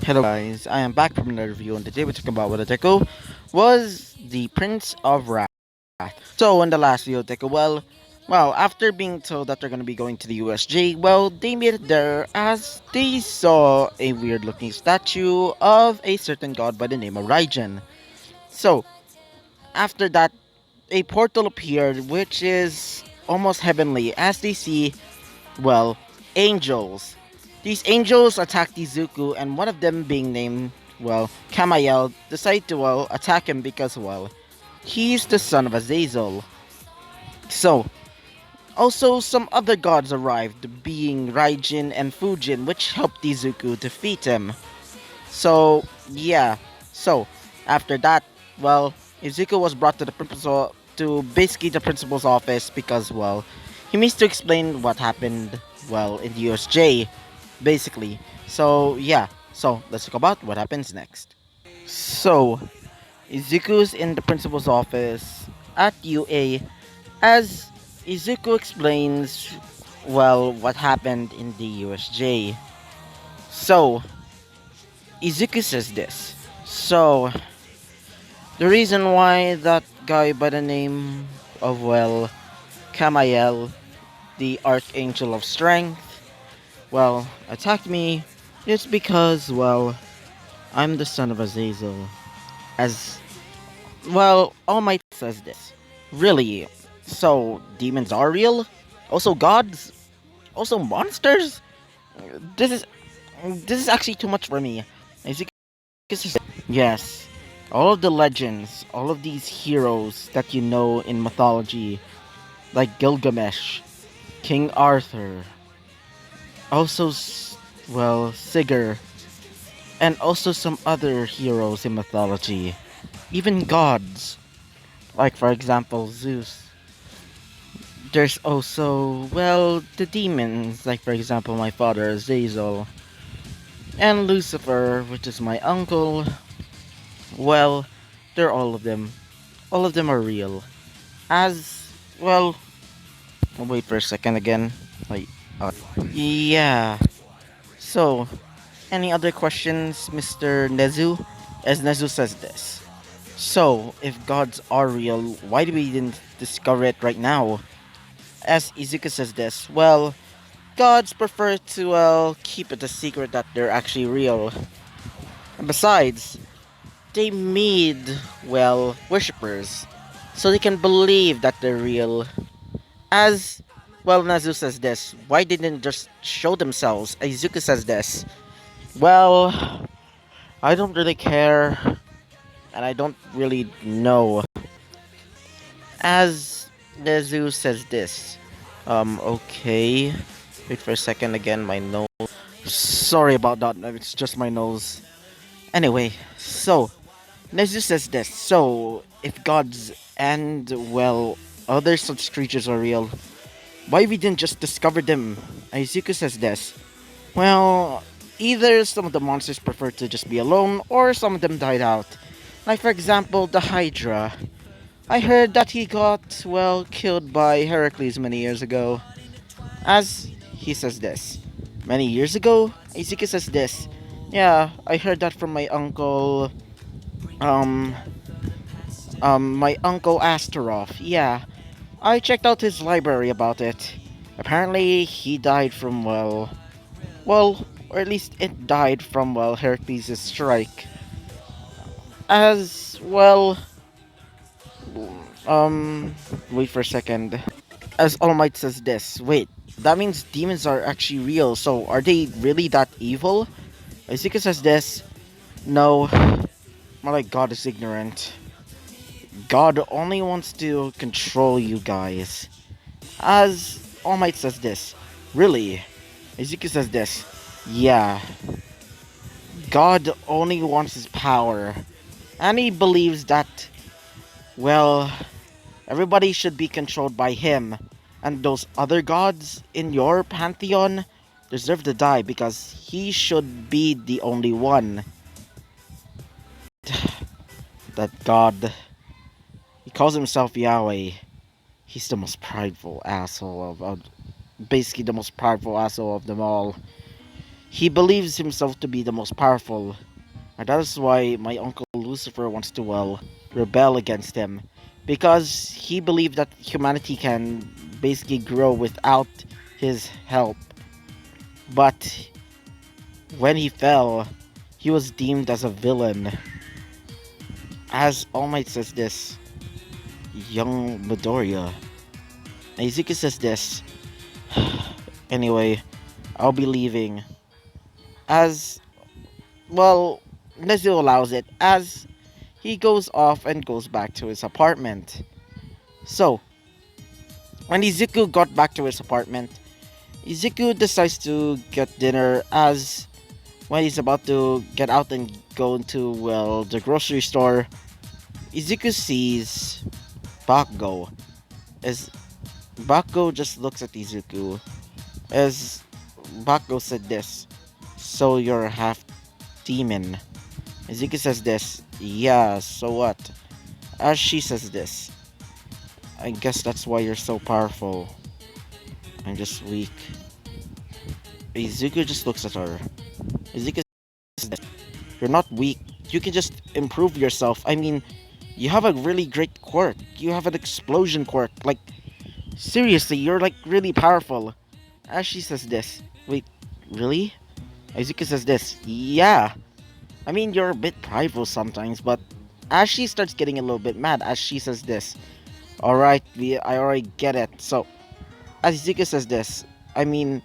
Hello guys, I am back from another review and today we're talking about what deku was the Prince of Wrath. So in the last video deku, after being told that they're gonna be going to the USJ, they made it there as they saw a weird looking statue of a certain god by the name of Raijin. So after that a portal appeared which is almost heavenly as they see well, angels. These angels attacked Izuku, and one of them being named, Kamael, decided to, attack him because, he's the son of Azazel. So, also some other gods arrived, being Raijin and Fujin, which helped Izuku defeat him. So, yeah. So, after that, Izuku was brought to the principal, to basically the principal's office because, he needs to explain what happened, in the USJ, basically. So, yeah. So, let's talk about what happens next. So, Izuku's in the principal's office at UA as Izuku explains, what happened in the USJ. So, Izuku says this. So, the reason why that guy by the name of, Kamael, the Archangel of Strength, attacked me is because, I'm the son of Azazel. As, All Might says this. Really? So, demons are real? Also gods? Also monsters? This is, this is actually too much for me. As you can see, yes, all of the legends, all of these heroes that you know in mythology, like Gilgamesh, King Arthur, also, Sigurd, and also some other heroes in mythology, even gods, like for example Zeus. There's also, the demons, like for example my father Azazel, and Lucifer, which is my uncle. Well, they're all of them. All of them are real. As, I'll wait for a second again. Wait. Yeah. So, any other questions, Mr. Nezu? As Nezu says this. So, if gods are real, why do we didn't discover it right now? As Izuku says this, gods prefer to, keep it a secret that they're actually real. And besides, they made, worshippers. So they can believe that they're real. As, Nezu says this, why didn't they just show themselves? Izuku says this, well, I don't really care, and I don't really know. As Nezu says this, okay. Wait for a second again, my nose. Sorry about that, it's just my nose. Anyway, so, Nezu says this, so, if gods and, other such creatures are real, why we didn't just discover them? Izuku says this, well, either some of the monsters prefer to just be alone, or some of them died out. Like for example, the Hydra. I heard that he got, killed by Heracles many years ago. As he says this. Many years ago? Izuku says this. Yeah, I heard that from my uncle, um, my uncle Astaroth. Yeah, I checked out his library about it. Apparently, he died from, or at least it died from, Heracles' strike. As, um, wait for a second. As All Might says this, wait, that means demons are actually real, so are they really that evil? Izuku says this, no, more like God is ignorant. God only wants to control you guys. As All Might says this, really? Izuku says this, yeah. God only wants his power, and he believes that, well, everybody should be controlled by him, and those other gods in your pantheon deserve to die because he should be the only one. That God, he calls himself Yahweh. He's the most prideful asshole basically the most prideful asshole of them all. He believes himself to be the most powerful, and that is why my uncle Lucifer wants to, well, rebel against him. Because he believed that humanity can basically grow without his help. But when he fell, he was deemed as a villain. As All Might says this, young Midoriya. Izuku says this. Anyway, I'll be leaving. As, well, Nezu allows it, as he goes off and goes back to his apartment. So, when Izuku got back to his apartment, Izuku decides to get dinner as when he's about to get out and go into, well, the grocery store, Izuku sees Bakugo. As Bakugo just looks at Izuku, as Bakugo said this, "So you're half demon." Izuku says this, "Yeah, so what?" As she says this, "I guess that's why you're so powerful. I'm just weak." Izuku just looks at her. Izuku says this, "You're not weak. You can just improve yourself. I mean, you have a really great quirk. You have an explosion quirk. Like, seriously, you're like really powerful." As she says this, "Wait, really?" Izuku says this, "Yeah. I mean, you're a bit prideful sometimes, but..." As she starts getting a little bit mad, as she says this, "Alright, I already get it." So, as Izuku says this, "I mean,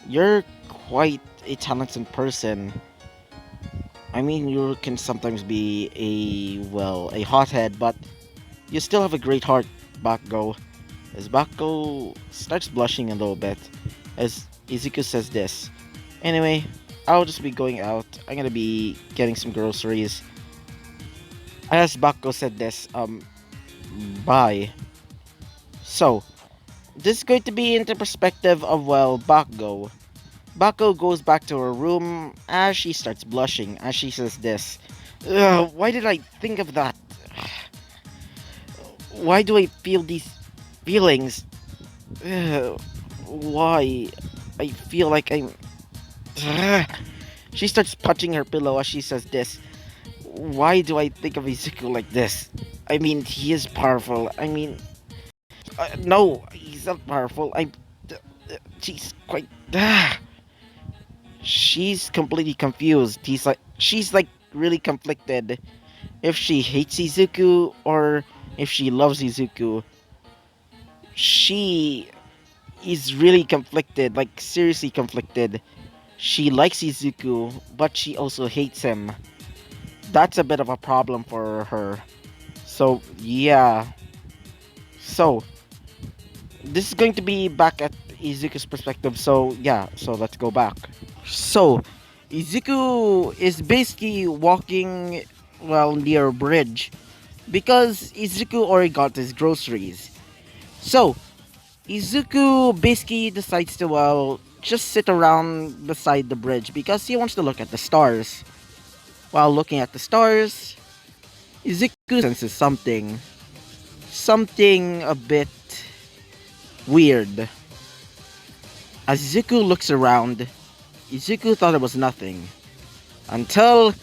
you're quite a talented person. I mean, you can sometimes be a, well, a hothead, but you still have a great heart, Bakugo." As Bakugo starts blushing a little bit, as Izuku says this, "Anyway, I'll just be going out. I'm gonna be getting some groceries." As Bakugo said this, bye." So, this is going to be in the perspective of, well, Bakugo. Bakugo goes back to her room as she starts blushing, as she says this, "Ugh, why did I think of that? Why do I feel these feelings? Ugh, why? I feel like I'm..." Ugh." She starts punching her pillow as she says this, "Why do I think of Izuku like this? I mean, he is powerful. I mean, no, he's not powerful. She's quite..." She's completely confused. She's like really conflicted if she hates Izuku or if she loves Izuku. She is really conflicted, like seriously conflicted. She likes Izuku, but she also hates him. That's a bit of a problem for her. So, yeah. So, this is going to be back at Izuku's perspective. So, yeah. So, let's go back. So, Izuku is basically walking, well, near a bridge because Izuku already got his groceries. So, Izuku basically decides to, well, just sit around beside the bridge because he wants to look at the stars. While looking at the stars, Izuku senses something. Something a bit weird. As Izuku looks around, Izuku thought it was nothing. Until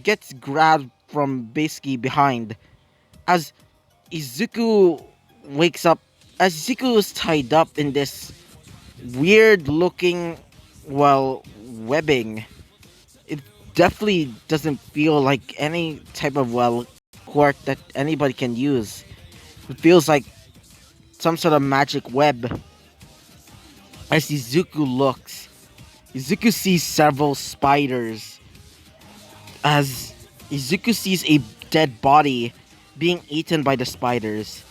gets grabbed from basically behind. As Izuku wakes up, as Izuku is tied up in this weird looking, well, webbing. It definitely doesn't feel like any type of, well, quirk that anybody can use. It feels like some sort of magic web. As Izuku sees several spiders. As Izuku sees a dead body being eaten by the spiders.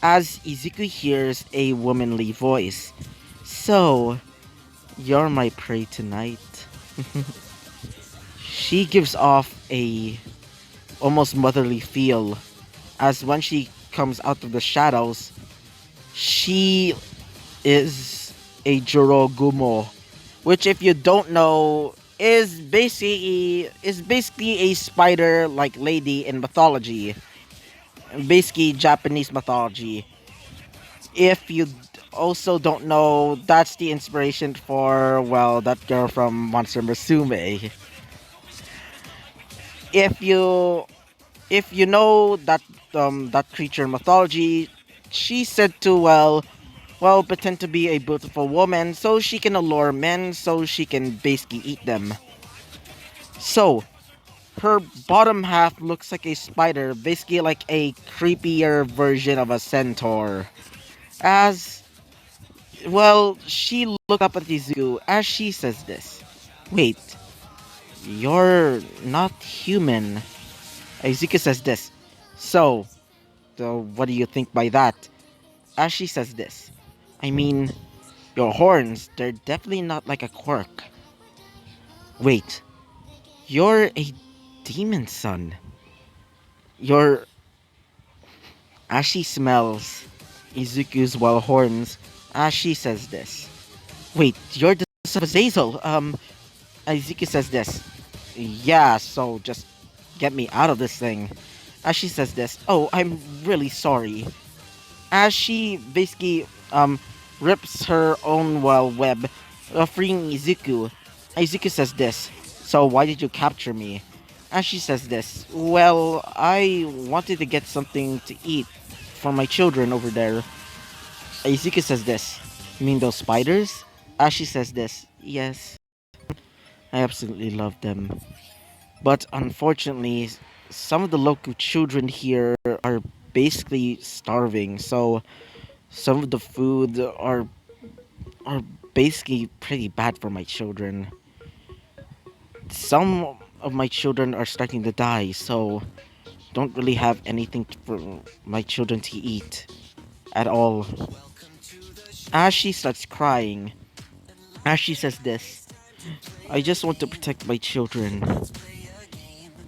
As Izuku hears a womanly voice. "So, you're my prey tonight." She gives off a almost motherly feel, as when she comes out of the shadows, she is a Jorogumo, which, if you don't know, is basically a spider like lady in mythology, basically Japanese mythology. If you also don't know, that's the inspiration for, well, that girl from Monster Musume. If you if you know that creature mythology, she said to, well, pretend to be a beautiful woman so she can allure men so she can basically eat them. So her bottom half looks like a spider, basically like a creepier version of a centaur. As well, she looked up at Izuku as she says this. Wait, you're not human. Izuku says this. So, what do you think by that? As she says this. I mean, your horns, they're definitely not like a quirk. Wait, you're a demon son. You're... As she smells Izuku's wild horns, as she says this. Wait, you're the son of Azazel. Izuku says this. Yeah, so just get me out of this thing. As she says this. Oh, I'm really sorry. As she basically rips her own web, freeing Izuku. Izuku says this. So why did you capture me? As she says this. Well, I wanted to get something to eat for my children over there. Izuku says this. You mean those spiders? As she says this. Yes, I absolutely love them. But unfortunately, some of the local children here are basically starving. So some of the food are basically pretty bad for my children. Some of my children are starting to die, so don't really have anything for my children to eat at all. As she starts crying, as she says this, I just want to protect my children.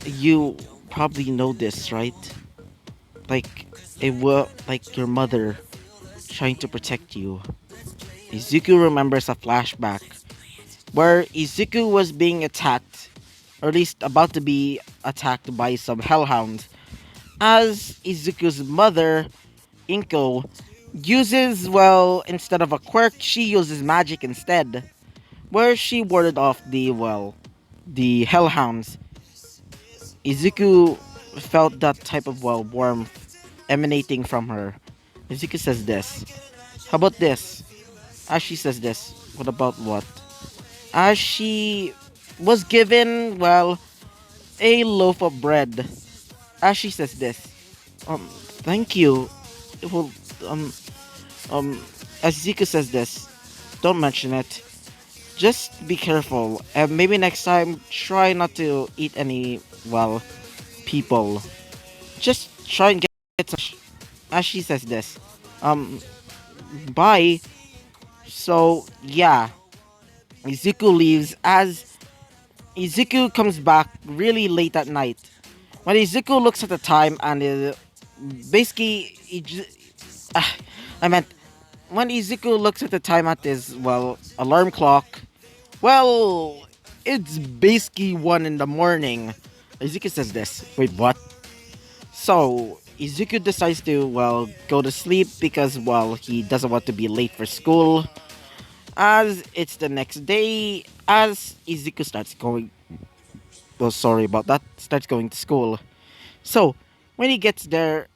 You probably know this, right? Like like your mother trying to protect you. Izuku remembers a flashback where Izuku was being attacked, or at least about to be attacked by some hellhounds, as Izuku's mother, Inko, uses, well, instead of a quirk, she uses magic instead, where she warded off the hellhounds. Izuku felt that type of, warmth emanating from her. Izuku says this. How about this? As she says this. What about what? As she was given, a loaf of bread. As she says this. Thank you. Well, um, um, as Zika says this, don't mention it. Just be careful. And maybe next time, try not to eat any, people. Just try and get some. As she says this. Um, bye. So, yeah. Izuku leaves as Izuku comes back really late at night. When Izuku looks at the time and basically, ah, I meant when Izuku looks at the time at his alarm clock, well, it's basically 1 in the morning. Izuku says this. Wait, what? So Izuku decides to go to sleep because he doesn't want to be late for school. As it's the next day, as Izuku starts going, well, sorry about that, starts going to school. So, when he gets there,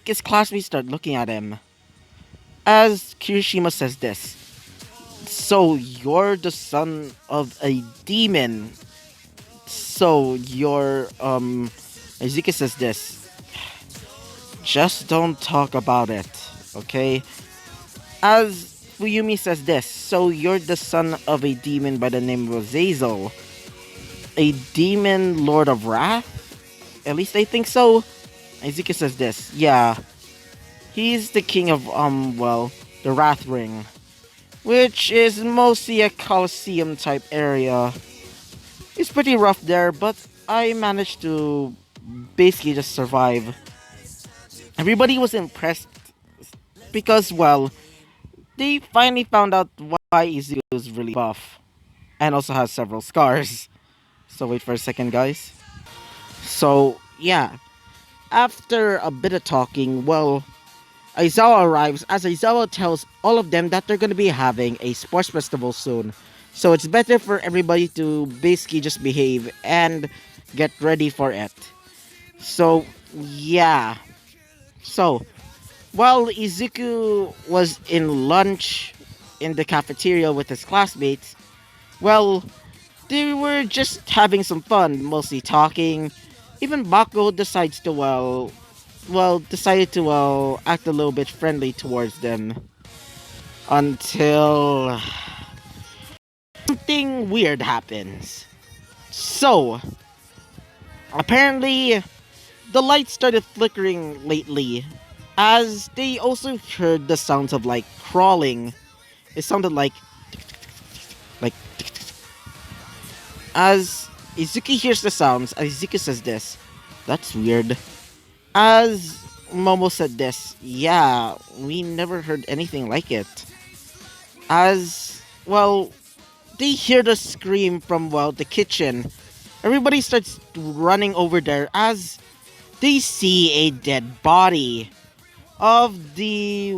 his classmates start looking at him. As Kirishima says this, so you're the son of a demon. So Izuku says this, just don't talk about it, okay? As Fuyumi says this, so you're the son of a demon by the name of Azazel. A demon lord of wrath? At least I think so. Izuku says this, yeah. He's the king of, the Wrath Ring, which is mostly a Colosseum type area. It's pretty rough there, but I managed to basically just survive. Everybody was impressed because, they finally found out why Izuku is really buff and also has several scars. So wait for a second, guys. So, yeah, after a bit of talking, Aizawa arrives as Aizawa tells all of them that they're going to be having a sports festival soon. So it's better for everybody to basically just behave and get ready for it. So, yeah. So, while Izuku was in lunch in the cafeteria with his classmates, well, they were just having some fun, mostly talking. Even Bako decides to decided to act a little bit friendly towards them until something weird happens. So, apparently the lights started flickering lately as they also heard the sounds of like crawling. It sounded like as Izuki hears the sounds, Izuki says this. That's weird. As Momo said this, yeah, we never heard anything like it. As well, they hear the scream from the kitchen. Everybody starts running over there as they see a dead body of the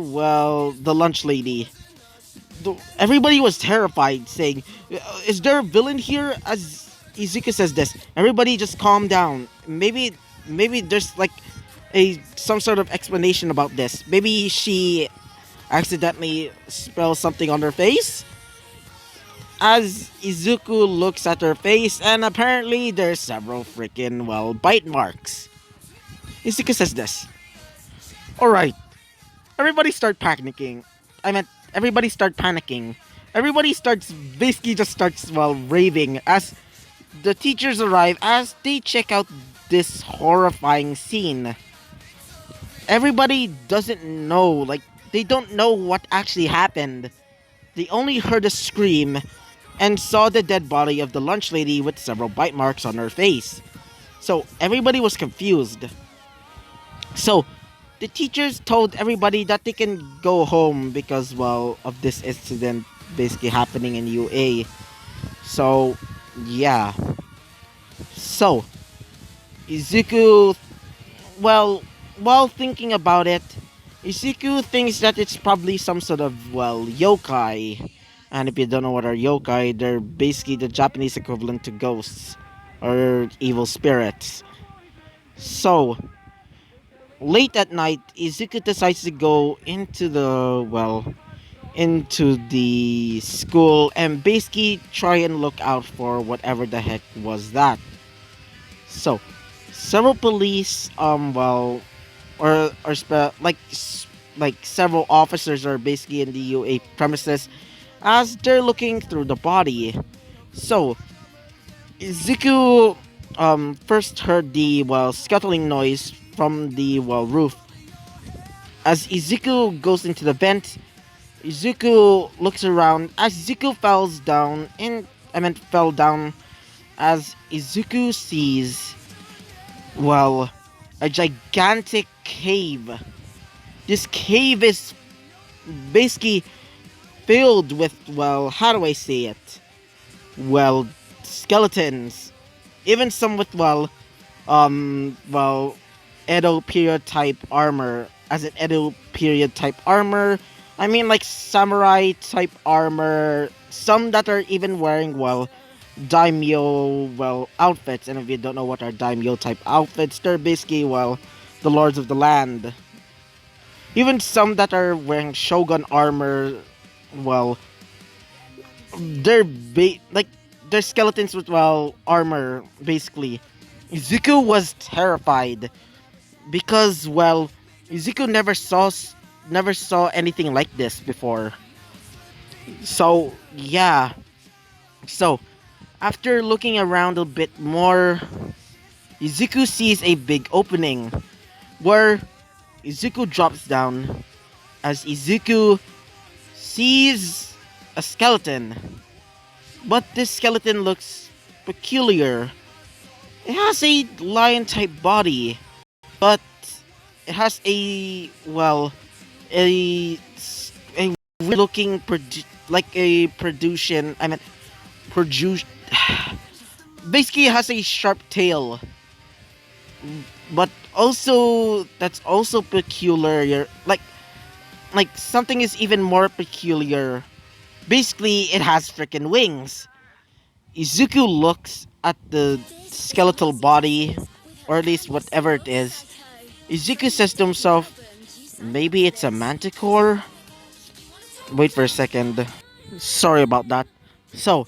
lunch lady. Everybody was terrified, saying, "Is there a villain here?" As Izuka says this, everybody just calm down. Maybe there's like a some sort of explanation about this. Maybe she accidentally spilled something on her face. As Izuku looks at her face, and apparently there's several freaking bite marks. Izuku says this. Alright, everybody start panicking. I meant everybody start panicking. Everybody starts raving as the teachers arrive as they check out this horrifying scene. Everybody doesn't know, they don't know what actually happened. They only heard a scream and saw the dead body of the lunch lady with several bite marks on her face. So everybody was confused. So the teachers told everybody that they can go home because, of this incident basically happening in UA. So, yeah. So, Izuku, well, while thinking about it, Izuku thinks that it's probably some sort of, yokai. And if you don't know what are yokai, they're basically the Japanese equivalent to ghosts or evil spirits. So, late at night, Izuku decides to go into the school and basically try and look out for whatever the heck was that. So, several police, like several officers are basically in the UA premises as they're looking through the body. So, Izuku first heard the scuttling noise from the roof. As Izuku goes into the vent, Izuku looks around as Izuku fell down as Izuku sees a gigantic cave. This cave is basically filled with how do I say it? Skeletons. Even some with um well Edo period type armor. As an Edo period type armor, I mean like samurai type armor. Some that are even wearing daimyo outfits. And if you don't know what are daimyo type outfits, they're basically the lords of the land. Even some that are wearing shogun armor, well they're skeletons with armor basically. Izuku was terrified because Izuku never saw anything like this before. So yeah. So after looking around a bit more, Izuku sees a big opening where Izuku drops down as Izuku sees a skeleton. But this skeleton looks peculiar. It has a lion type body, but it has a weird looking produce. Basically, it has a sharp tail, but also that's also peculiar. Like like something is even more peculiar. Basically, it has freaking wings. Izuku looks at the skeletal body, or at least whatever it is. Izuku says to himself, maybe it's a manticore? Wait for a second. Sorry about that. So,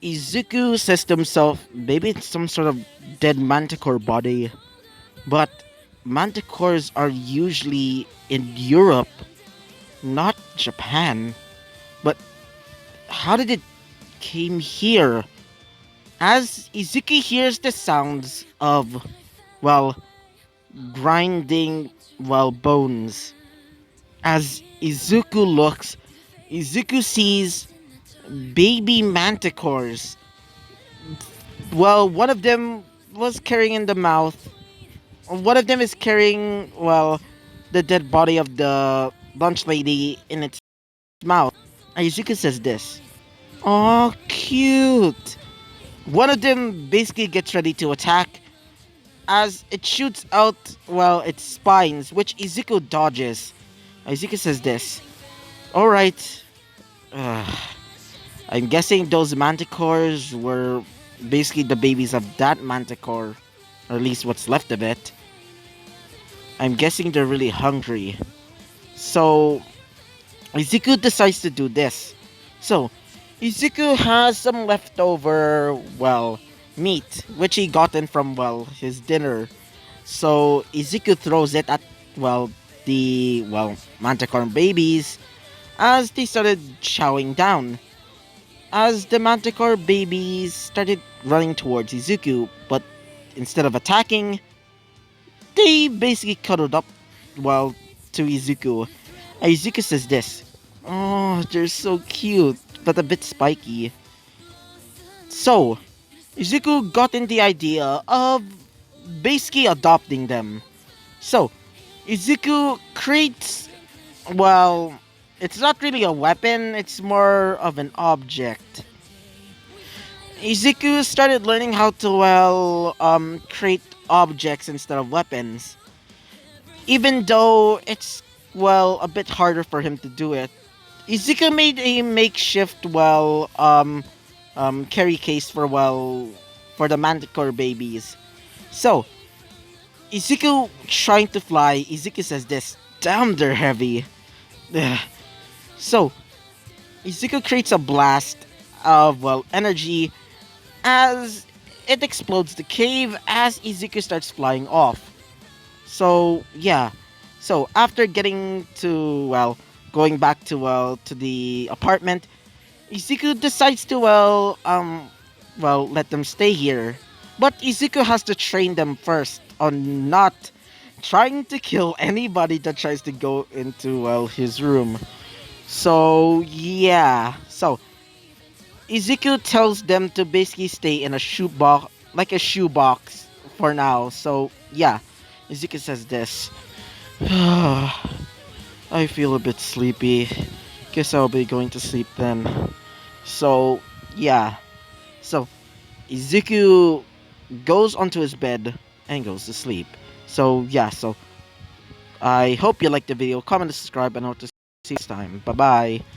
Izuku says to himself, maybe it's some sort of dead manticore body. But manticores are usually in Europe, not Japan. But how did it came here? As Izuki hears the sounds of, well, grinding, well, bones. As Izuku looks, Izuku sees baby manticores. Well, one of them was carrying in the mouth. One of them is carrying, well, the dead body of the lunch lady in its mouth. Izuku says this. Oh, cute. One of them basically gets ready to attack as it shoots out, well, its spines, which Izuku dodges. Izuku says this. Alright. I'm guessing those manticores were basically the babies of that manticore, or at least what's left of it. I'm guessing they're really hungry. So, Izuku decides to do this. So, Izuku has some leftover, well, meat, which he gotten from, well, his dinner. So, Izuku throws it at, well, the, well, manticore babies as they started chowing down. As the manticore babies started running towards Izuku, but instead of attacking, they basically cuddled up, well, to Izuku. Izuku says this. Oh, they're so cute, but a bit spiky. So, Izuku got in the idea of basically adopting them. So, Izuku creates, well, it's not really a weapon, it's more of an object. Izuku started learning how to, well, create objects instead of weapons. Even though it's, well, a bit harder for him to do it. Izuku made a makeshift, well, carry case for, well, for the manticore babies. So, Izuku trying to fly, Izuku says this, damn, they're heavy. Ugh. So, Izuku creates a blast of, well, energy as it explodes the cave as Izuku starts flying off. So, yeah. So, after getting to, well, going back to, well, to the apartment, Izuku decides to, well, let them stay here. But Izuku has to train them first on not trying to kill anybody that tries to go into, well, his room. So, yeah. So, Izuku tells them to basically stay in a shoebox, like a shoebox for now. So, yeah. Izuku says this. I feel a bit sleepy. Guess I'll be going to sleep then. So, yeah. So, Izuku goes onto his bed and goes to sleep. So, yeah. So, I hope you liked the video. Comment and subscribe, and I hope to see you next time. Bye-bye.